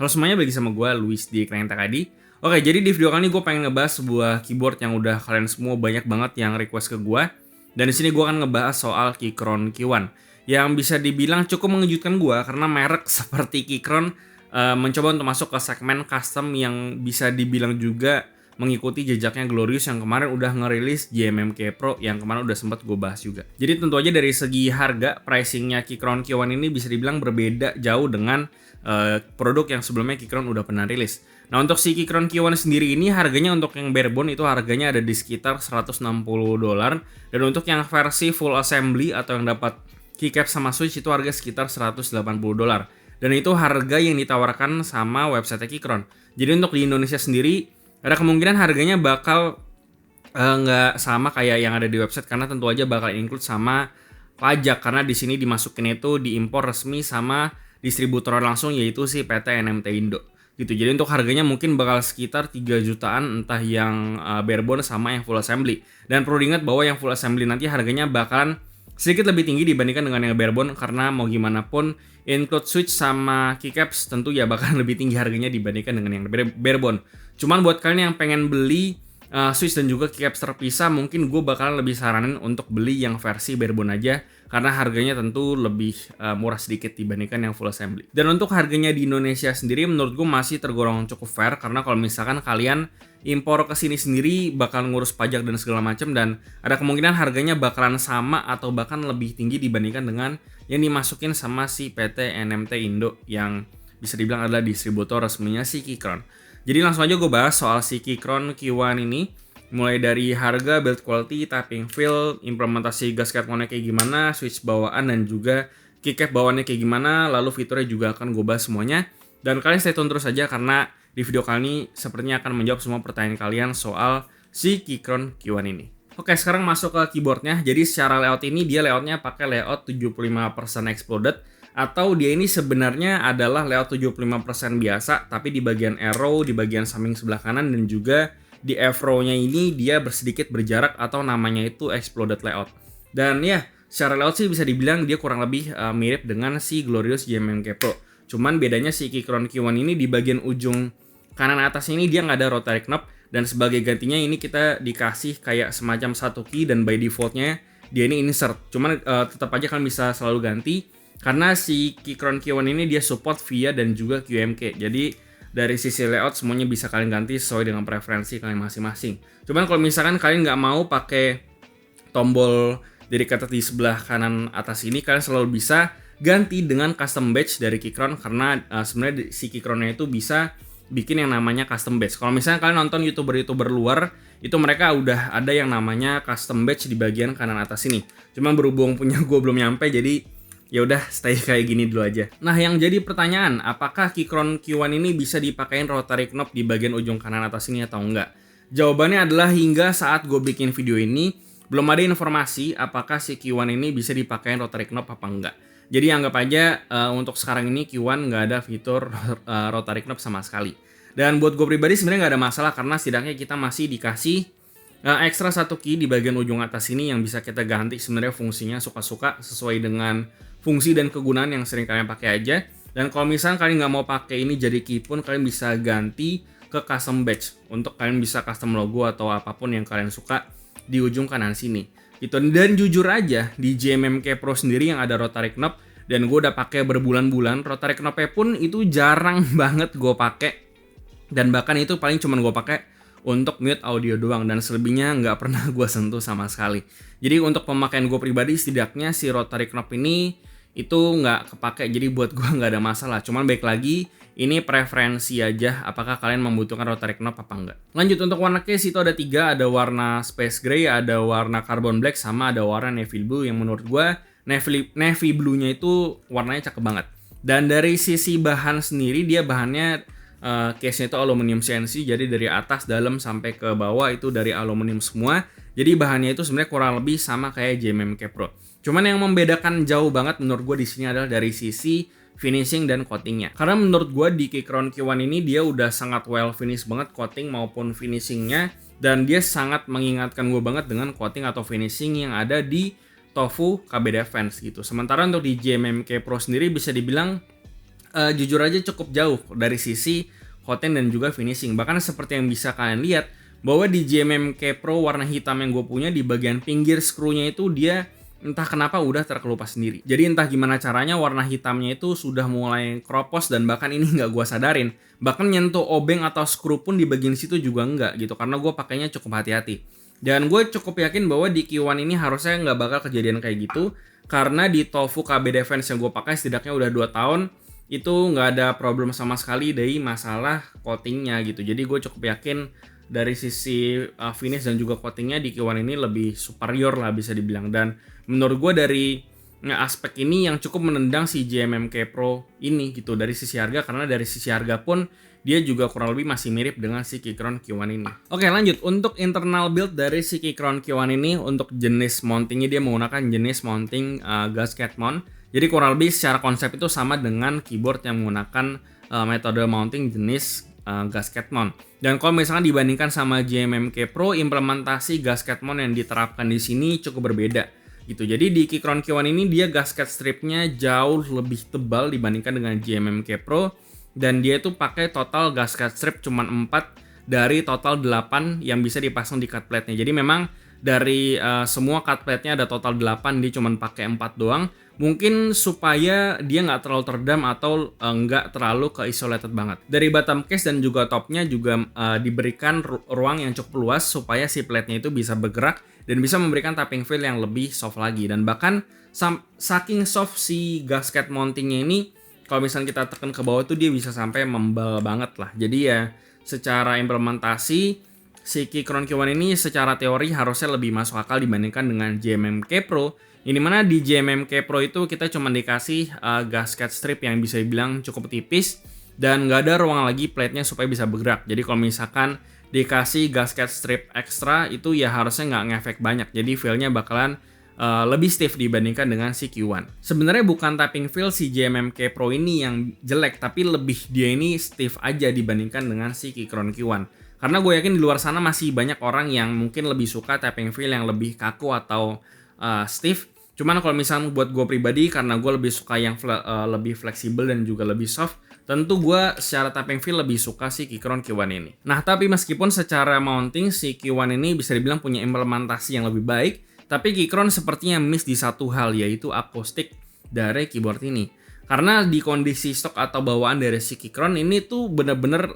Halo semuanya, balik sama gue, Luis di Keren Tadi. Oke, jadi di video kali ini gue pengen ngebahas sebuah keyboard yang udah kalian semua banyak banget yang request ke gue. Dan di sini gue akan ngebahas soal Keychron Q1 yang bisa dibilang cukup mengejutkan gue karena merek seperti Keychron mencoba untuk masuk ke segmen custom yang bisa dibilang juga mengikuti jejaknya Glorious yang kemarin udah ngerilis JMMK Pro yang kemarin udah sempat gue bahas juga. Jadi tentu aja dari segi harga, pricingnya Keychron Q1 ini bisa dibilang berbeda jauh dengan produk yang sebelumnya Keychron udah pernah rilis. Nah, untuk si Keychron Q1 sendiri ini harganya untuk yang barebone itu harganya ada di sekitar $160. Dan untuk yang versi full assembly atau yang dapat keycap sama switch itu harga sekitar $180. Dan itu harga yang ditawarkan sama website Keychron. Jadi untuk di Indonesia sendiri ada kemungkinan harganya bakal nggak sama kayak yang ada di website karena tentu aja bakal include sama pajak karena di sini dimasukin itu diimpor resmi sama distributor langsung yaitu si PT NMT Indo gitu. Jadi untuk harganya mungkin bakal sekitar 3 jutaan entah yang barebone sama yang full assembly. Dan perlu diingat bahwa yang full assembly nanti harganya bakalan sedikit lebih tinggi dibandingkan dengan yang barebone karena mau gimana pun include switch sama keycaps tentu ya bakal lebih tinggi harganya dibandingkan dengan yang barebone. Cuman buat kalian yang pengen beli switch dan juga keycaps terpisah, mungkin gue bakalan lebih saranin untuk beli yang versi barebone aja karena harganya tentu lebih murah sedikit dibandingkan yang full assembly. Dan untuk harganya di Indonesia sendiri menurut gue masih tergolong cukup fair karena kalau misalkan kalian impor ke sini sendiri bakal ngurus pajak dan segala macam dan ada kemungkinan harganya bakalan sama atau bahkan lebih tinggi dibandingkan dengan yang dimasukin sama si PT NMT Indo yang bisa dibilang adalah distributor resminya si Keychron. Jadi langsung aja gue bahas soal si Keychron Q1 ini. Mulai dari harga, build quality, tapping feel, implementasi gasket mountnya kayak gimana, switch bawaan dan juga keycap bawaannya kayak gimana, lalu fiturnya juga akan gue bahas semuanya. Dan kalian stay tune terus aja karena di video kali ini sepertinya akan menjawab semua pertanyaan kalian soal si Keychron Q1 ini. Oke, sekarang masuk ke keyboardnya. Jadi secara layout ini dia layoutnya pakai layout 75% exploded atau dia ini sebenarnya adalah layout 75% biasa tapi di bagian arrow, di bagian samping sebelah kanan dan juga di F-row-nya ini dia sedikit berjarak atau namanya itu exploded layout. Dan ya, secara layout sih bisa dibilang dia kurang lebih mirip dengan si Glorious JMMK Pro. Cuman bedanya si Keychron Q1 ini di bagian ujung kanan atas ini dia nggak ada rotary knob dan sebagai gantinya ini kita dikasih kayak semacam satu key dan by defaultnya dia ini insert. Cuman tetap aja kan bisa selalu ganti karena si Keychron Q1 ini dia support VIA dan juga QMK. Jadi dari sisi layout semuanya bisa kalian ganti sesuai dengan preferensi kalian masing-masing. Cuman kalau misalkan kalian nggak mau pakai tombol dedicated di sebelah kanan atas ini, kalian selalu bisa ganti dengan custom badge dari Keychron karena sebenarnya si Keychronnya itu bisa bikin yang namanya custom badge. Kalau misalnya kalian nonton youtuber luar, itu mereka udah ada yang namanya custom badge di bagian kanan atas ini. Cuman berhubung punya gue belum nyampe, jadi ya udah stay kayak gini dulu aja. Nah, yang jadi pertanyaan, apakah Keychron Q1 ini bisa dipakein rotary knob di bagian ujung kanan atas ini atau enggak? Jawabannya adalah hingga saat gue bikin video ini belum ada informasi apakah si Q1 ini bisa dipakein rotary knob apa enggak. Jadi anggap aja untuk sekarang ini Q1 nggak ada fitur rotary knob sama sekali. Dan buat gue pribadi sebenarnya nggak ada masalah karena setidaknya kita masih dikasih ekstra satu key di bagian ujung atas ini yang bisa kita ganti sebenarnya fungsinya suka-suka sesuai dengan fungsi dan kegunaan yang sering kalian pakai aja. Dan kalau misalnya kalian nggak mau pakai ini jadi key pun kalian bisa ganti ke custom badge untuk kalian bisa custom logo atau apapun yang kalian suka di ujung kanan sini gitu. Dan jujur aja di JMMK Pro sendiri yang ada rotary knob dan gue udah pakai berbulan-bulan, rotary knobnya pun itu jarang banget gue pakai dan bahkan itu paling cuman gue pakai untuk mute audio doang dan selebihnya nggak pernah gue sentuh sama sekali. Jadi untuk pemakaian gue pribadi setidaknya si rotary knob ini itu nggak kepake, jadi buat gue nggak ada masalah. Cuman baik lagi ini preferensi aja apakah kalian membutuhkan rotary knob apa enggak. Lanjut untuk warna case itu ada 3, ada warna space gray, ada warna carbon black, sama ada warna navy blue yang menurut gue navy blue-nya itu warnanya cakep banget. Dan dari sisi bahan sendiri dia bahannya case-nya itu aluminium CNC, jadi dari atas dalam sampai ke bawah itu dari aluminium semua. Jadi bahannya itu sebenarnya kurang lebih sama kayak JMMK Pro. Cuman yang membedakan jauh banget menurut gue di sini adalah dari sisi finishing dan coatingnya. Karena menurut gue di Keychron Q1 ini dia udah sangat well finish banget coating maupun finishingnya, dan dia sangat mengingatkan gue banget dengan coating atau finishing yang ada di Tofu KB Defense gitu. Sementara untuk di JMMK Pro sendiri bisa dibilang jujur aja cukup jauh dari sisi konten dan juga finishing. Bahkan seperti yang bisa kalian lihat bahwa di JMMK Pro warna hitam yang gue punya di bagian pinggir skrunya itu dia entah kenapa udah terkelupas sendiri. Jadi entah gimana caranya warna hitamnya itu sudah mulai kropos dan bahkan ini nggak gue sadarin. Bahkan nyentuh obeng atau skru pun di bagian situ juga nggak gitu karena gue pakainya cukup hati-hati. Dan gue cukup yakin bahwa di Q1 ini harusnya nggak bakal kejadian kayak gitu karena di Tofu KB Defense yang gue pakai setidaknya udah 2 tahun itu nggak ada problem sama sekali dari masalah coatingnya gitu. Jadi gue cukup yakin dari sisi finish dan juga coatingnya di Q1 ini lebih superior lah bisa dibilang. Dan menurut gue dari aspek ini yang cukup menendang si JMMK Pro ini gitu dari sisi harga, karena dari sisi harga pun dia juga kurang lebih masih mirip dengan si Keychron Q1 ini. Oke, lanjut untuk internal build dari si Keychron Q1 ini. Untuk jenis mountingnya dia menggunakan jenis mounting gasket mount. Jadi kurang lebih secara konsep itu sama dengan keyboard yang menggunakan metode mounting jenis gasket mount. Dan kalau misalkan dibandingkan sama JMMK Pro, implementasi gasket mount yang diterapkan di sini cukup berbeda gitu. Jadi di Keychron Q1 ini dia gasket stripnya jauh lebih tebal dibandingkan dengan JMMK Pro, dan dia itu pakai total gasket strip cuma 4 dari total 8 yang bisa dipasang di cut plate-nya. Jadi memang dari semua cut plate-nya ada total 8, dia cuma pakai 4 doang. Mungkin supaya dia nggak terlalu teredam atau nggak terlalu ke-isolated banget. Dari bottom case dan juga topnya juga diberikan ruang yang cukup luas supaya si plate-nya itu bisa bergerak dan bisa memberikan tapping feel yang lebih soft lagi. Dan bahkan saking soft si gasket mountingnya ini, kalau misalnya kita tekan ke bawah tuh dia bisa sampai membal banget lah. Jadi ya secara implementasi si Keychron Q1 ini secara teori harusnya lebih masuk akal dibandingkan dengan JMMK Pro. Ini mana di JMMK Pro itu kita cuma dikasih gasket strip yang bisa dibilang cukup tipis dan nggak ada ruang lagi plate-nya supaya bisa bergerak. Jadi kalau misalkan dikasih gasket strip ekstra itu ya harusnya nggak ngefek banyak. Jadi feel-nya bakalan lebih stiff dibandingkan dengan si Q1. Sebenarnya bukan tapping feel si JMMK Pro ini yang jelek, tapi lebih dia ini stiff aja dibandingkan dengan si Keychron Q1. Karena gue yakin di luar sana masih banyak orang yang mungkin lebih suka tapping feel yang lebih kaku atau stiff. Cuman kalau misalnya buat gue pribadi, karena gue lebih suka yang lebih fleksibel dan juga lebih soft, tentu gue secara tapping feel lebih suka si Keychron Q1 ini. Nah, tapi meskipun secara mounting si Q1 ini bisa dibilang punya implementasi yang lebih baik, tapi Keychron sepertinya miss di satu hal, yaitu akustik dari keyboard ini. Karena di kondisi stok atau bawaan dari si Keychron ini tuh bener-bener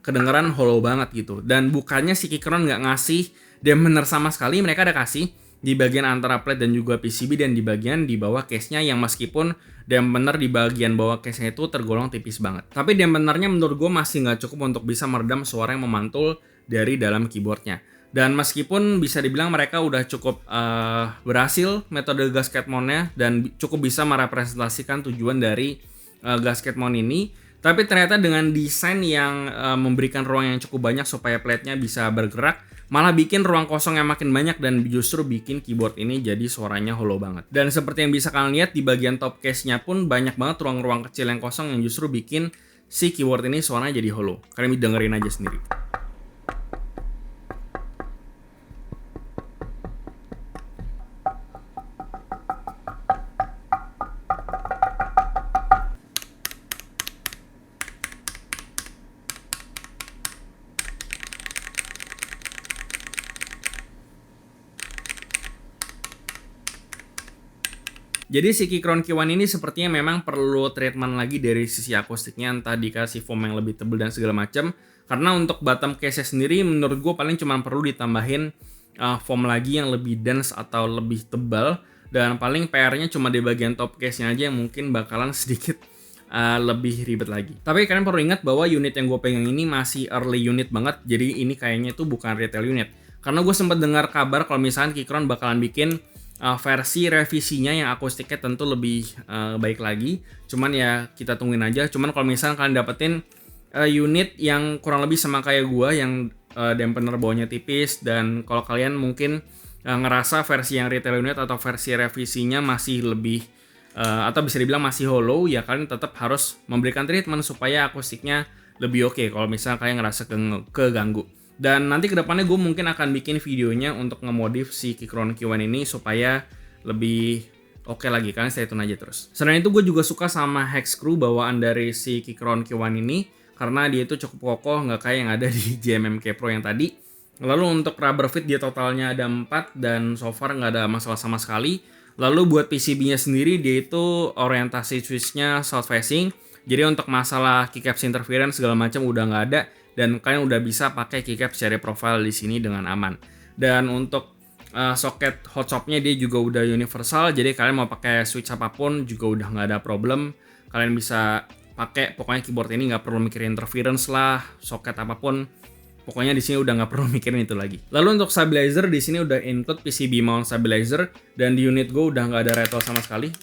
kedengeran hollow banget gitu. Dan bukannya si Keychron nggak ngasih dampener sama sekali, mereka ada kasih di bagian antara plate dan juga PCB dan di bagian di bawah case-nya, yang meskipun dampener di bagian bawah case-nya itu tergolong tipis banget. Tapi dampenernya menurut gue masih nggak cukup untuk bisa meredam suara yang memantul dari dalam keyboardnya. Dan meskipun bisa dibilang mereka udah cukup berhasil metode gasket mount-nya dan cukup bisa merepresentasikan tujuan dari gasket mount ini, tapi ternyata dengan desain yang memberikan ruang yang cukup banyak supaya plate-nya bisa bergerak, malah bikin ruang kosong yang makin banyak dan justru bikin keyboard ini jadi suaranya hollow banget. Dan seperti yang bisa kalian lihat di bagian top case-nya pun banyak banget ruang-ruang kecil yang kosong yang justru bikin si keyboard ini suaranya jadi hollow. Kalian dengerin aja sendiri. Jadi si Keychron Q1 ini sepertinya memang perlu treatment lagi dari sisi akustiknya, entah dikasih foam yang lebih tebal dan segala macam. Karena untuk bottom case sendiri menurut gue paling cuma perlu ditambahin foam lagi yang lebih dense atau lebih tebal, dan paling PR-nya cuma di bagian top case-nya aja yang mungkin bakalan sedikit lebih ribet lagi. Tapi kalian perlu ingat bahwa unit yang gue pegang ini masih early unit banget, jadi ini kayaknya itu bukan retail unit. Karena gue sempat dengar kabar kalau misalnya Keychron bakalan bikin versi revisinya yang akustiknya tentu lebih baik lagi. Cuman ya kita tungguin aja. Cuman kalau misalnya kalian dapetin unit yang kurang lebih sama kayak gua yang dampener bawahnya tipis, dan kalau kalian mungkin ngerasa versi yang retail unit atau versi revisinya masih lebih atau bisa dibilang masih hollow, ya kalian tetap harus memberikan treatment supaya akustiknya lebih oke kalau misalnya kalian ngerasa keganggu. Dan nanti kedepannya gue mungkin akan bikin videonya untuk ngemodif si Keychron Q1 ini supaya lebih oke lagi, kalian stay tune aja terus. Selain itu gue juga suka sama hex screw bawaan dari si Keychron Q1 ini, karena dia itu cukup kokoh, nggak kayak yang ada di JMMK Pro yang tadi. Lalu untuk rubber fit dia totalnya ada 4 dan so far nggak ada masalah sama sekali. Lalu buat PCB-nya sendiri dia itu orientasi switch-nya south facing. Jadi untuk masalah keycaps interference segala macam udah nggak ada dan kalian udah bisa pakai keycaps cherry profile di sini dengan aman. Dan untuk soket hot swap-nya dia juga udah universal, jadi kalian mau pakai switch apapun juga udah nggak ada problem. Kalian bisa pakai, pokoknya keyboard ini nggak perlu mikirin interference lah, soket apapun. Pokoknya di sini udah nggak perlu mikirin itu lagi. Lalu untuk stabilizer di sini udah include PCB mount stabilizer dan di unit gue udah nggak ada rattle sama sekali.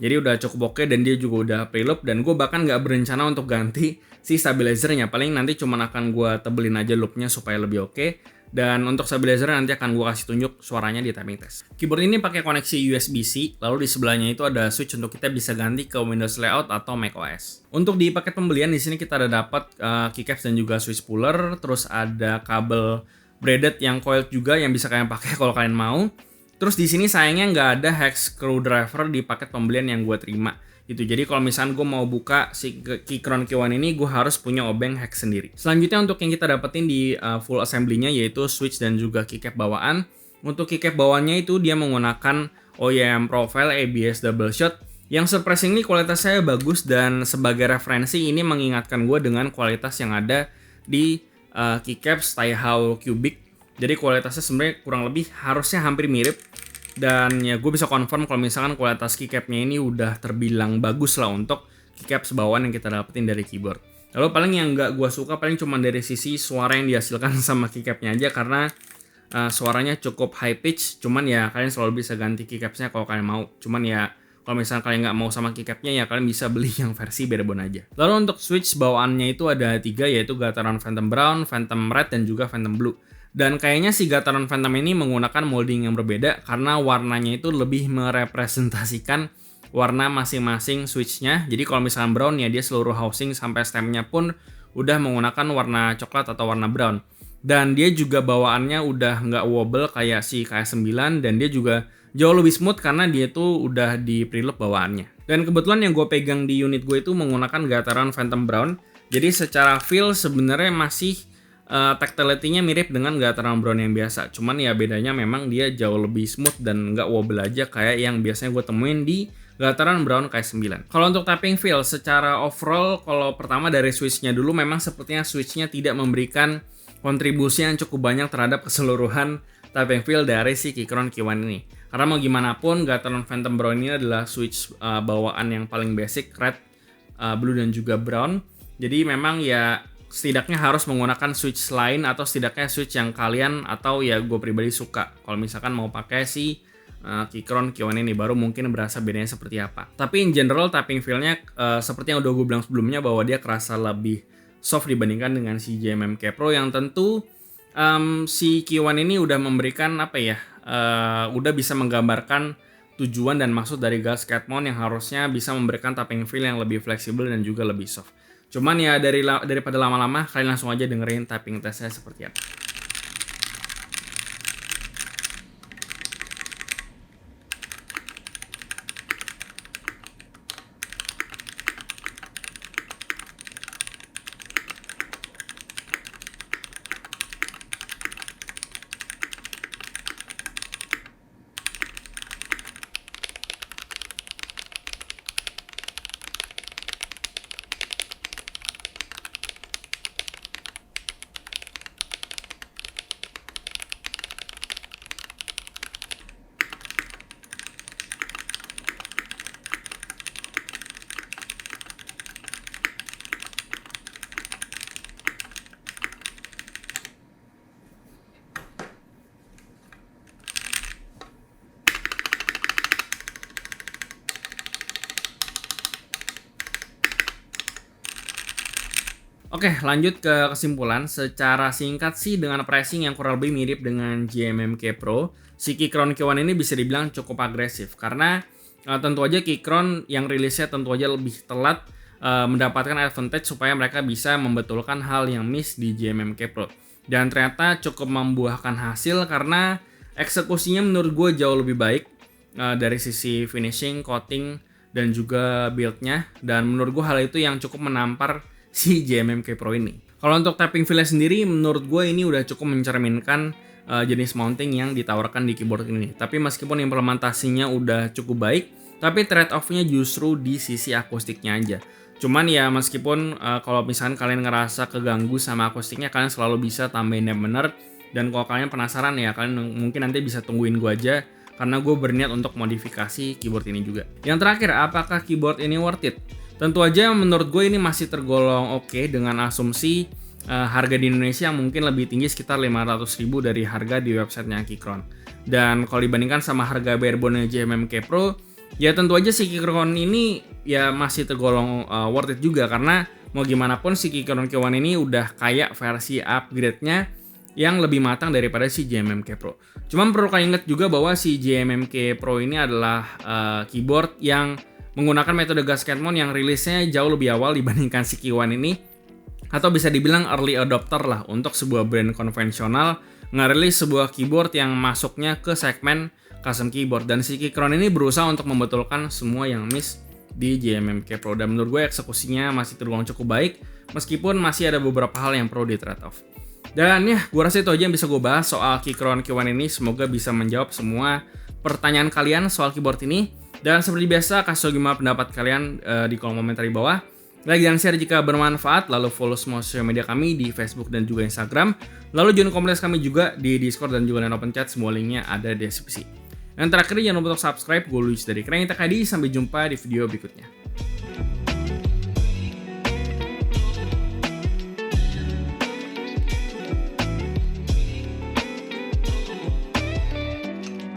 Jadi udah cukup oke dan dia juga udah preloop dan gue bahkan nggak berencana untuk ganti si stabilizernya. Paling nanti cuman akan gue tebelin aja loopnya supaya lebih oke. Dan untuk stabilizer nanti akan gue kasih tunjuk suaranya di typing test. Keyboard ini pakai koneksi USB-C, lalu di sebelahnya itu ada switch untuk kita bisa ganti ke Windows Layout atau macOS. Untuk di paket pembelian di sini kita ada dapat keycaps dan juga switch puller, terus ada kabel braided yang coiled juga yang bisa kalian pakai kalau kalian mau. Terus di sini sayangnya nggak ada hex screwdriver di paket pembelian yang gue terima. Gitu. Jadi kalau misalnya gue mau buka si Keychron Q1 ini, gue harus punya obeng hex sendiri. Selanjutnya untuk yang kita dapetin di full assembly-nya yaitu switch dan juga keycap bawaan. Untuk keycap bawaannya itu dia menggunakan OEM profile ABS double shot yang surprisingly kualitasnya bagus dan sebagai referensi ini mengingatkan gue dengan kualitas yang ada di keycaps Taihao Cubic. Jadi kualitasnya sebenarnya kurang lebih harusnya hampir mirip. Dan ya gue bisa confirm kalau misalkan kualitas keycapnya ini udah terbilang bagus lah untuk keycaps bawaan yang kita dapetin dari keyboard. Lalu paling yang nggak gue suka paling cuma dari sisi suara yang dihasilkan sama keycapnya aja, karena suaranya cukup high pitch. Cuman ya kalian selalu bisa ganti keycapsnya kalau kalian mau. Cuman ya kalau misalkan kalian nggak mau sama keycapnya ya kalian bisa beli yang versi barebone aja. Lalu untuk switch bawaannya itu ada 3, yaitu Gateron Phantom Brown, Phantom Red, dan juga Phantom Blue. Dan kayaknya si Gateron Phantom ini menggunakan molding yang berbeda karena warnanya itu lebih merepresentasikan warna masing-masing switch-nya. Jadi kalau misalkan brown ya dia seluruh housing sampai stemnya pun udah menggunakan warna coklat atau warna brown. Dan dia juga bawaannya udah nggak wobble kayak si KS9 dan dia juga jauh lebih smooth karena dia tuh udah di preloop bawaannya. Dan kebetulan yang gue pegang di unit gue itu menggunakan Gateron Phantom Brown. Jadi secara feel sebenarnya masih tactility-nya mirip dengan Gateron Brown yang biasa. Cuman ya bedanya memang dia jauh lebih smooth dan nggak wobble aja kayak yang biasanya gue temuin di Gateron Brown KS9. Kalau untuk tapping feel secara overall, kalau pertama dari switch-nya dulu memang sepertinya switch-nya tidak memberikan kontribusi yang cukup banyak terhadap keseluruhan tapping feel dari si Keychron Q1 ini. Karena mau gimana pun Gateron Phantom Brown ini adalah switch bawaan yang paling basic, red, blue, dan juga brown. Jadi memang ya setidaknya harus menggunakan switch lain atau setidaknya switch yang kalian atau ya gue pribadi suka. Kalau misalkan mau pakai si Keychron Q1 ini baru mungkin berasa bedanya seperti apa. Tapi in general tapping feel-nya seperti yang udah gue bilang sebelumnya bahwa dia kerasa lebih soft dibandingkan dengan si JMMK Pro yang tentu si Q1 ini udah memberikan apa ya, udah bisa menggambarkan tujuan dan maksud dari gasket mount yang harusnya bisa memberikan tapping feel yang lebih fleksibel dan juga lebih soft. Cuman ya daripada lama-lama, kalian langsung aja dengerin tapping testnya seperti apa. Oke, lanjut ke kesimpulan. Secara singkat sih dengan pricing yang kurang lebih mirip dengan JMMK Pro, si Keychron Q1 ini bisa dibilang cukup agresif karena tentu aja Keychron yang rilisnya tentu aja lebih telat mendapatkan advantage supaya mereka bisa membetulkan hal yang miss di JMMK Pro. Dan ternyata cukup membuahkan hasil karena eksekusinya menurut gue jauh lebih baik. dari sisi finishing, coating, dan juga build-nya. Dan menurut gue hal itu yang cukup menampar si JMMK Pro ini. Kalau untuk tapping feel sendiri, menurut gue ini udah cukup mencerminkan jenis mounting yang ditawarkan di keyboard ini. Tapi meskipun implementasinya udah cukup baik, tapi trade-off-nya justru di sisi akustiknya aja. Cuman ya meskipun kalau misalkan kalian ngerasa keganggu sama akustiknya, kalian selalu bisa tambahin dampener. Dan kalau kalian penasaran ya, kalian mungkin nanti bisa tungguin gue aja, karena gue berniat untuk modifikasi keyboard ini juga. Yang terakhir, apakah keyboard ini worth it? Tentu aja menurut gue ini masih tergolong oke dengan asumsi harga di Indonesia yang mungkin lebih tinggi sekitar 500.000 dari harga di websitenya Keychron. Dan kalau dibandingkan sama harga barebone JMMK Pro, ya tentu aja si Keychron ini ya masih tergolong worth it juga, karena mau gimana pun si Keychron K1 ini udah kayak versi upgrade-nya yang lebih matang daripada si JMMK Pro. Cuman perlu kalian ingat juga bahwa si JMMK Pro ini adalah keyboard yang menggunakan metode gasket mount yang rilisnya jauh lebih awal dibandingkan si K1 ini, atau bisa dibilang early adopter lah untuk sebuah brand konvensional ngerilis sebuah keyboard yang masuknya ke segmen custom keyboard. Dan si Keychron ini berusaha untuk membetulkan semua yang miss di JMMK Pro, dan menurut gue eksekusinya masih tergolong cukup baik meskipun masih ada beberapa hal yang perlu di trade off. Dan ya, gue rasa itu aja yang bisa gue bahas soal Keychron K1 ini. Semoga bisa menjawab semua pertanyaan kalian soal keyboard ini. Dan seperti biasa, kasih tau gimana pendapat kalian di kolom komentar di bawah. Like dan share jika bermanfaat, lalu follow semua sosial media kami di Facebook dan juga Instagram. Lalu join komunitas kami juga di Discord dan juga line open chat, semua linknya ada di deskripsi. Yang terakhir, jangan lupa untuk subscribe. Gue Luis dari Keren Takadi, sampai jumpa di video berikutnya.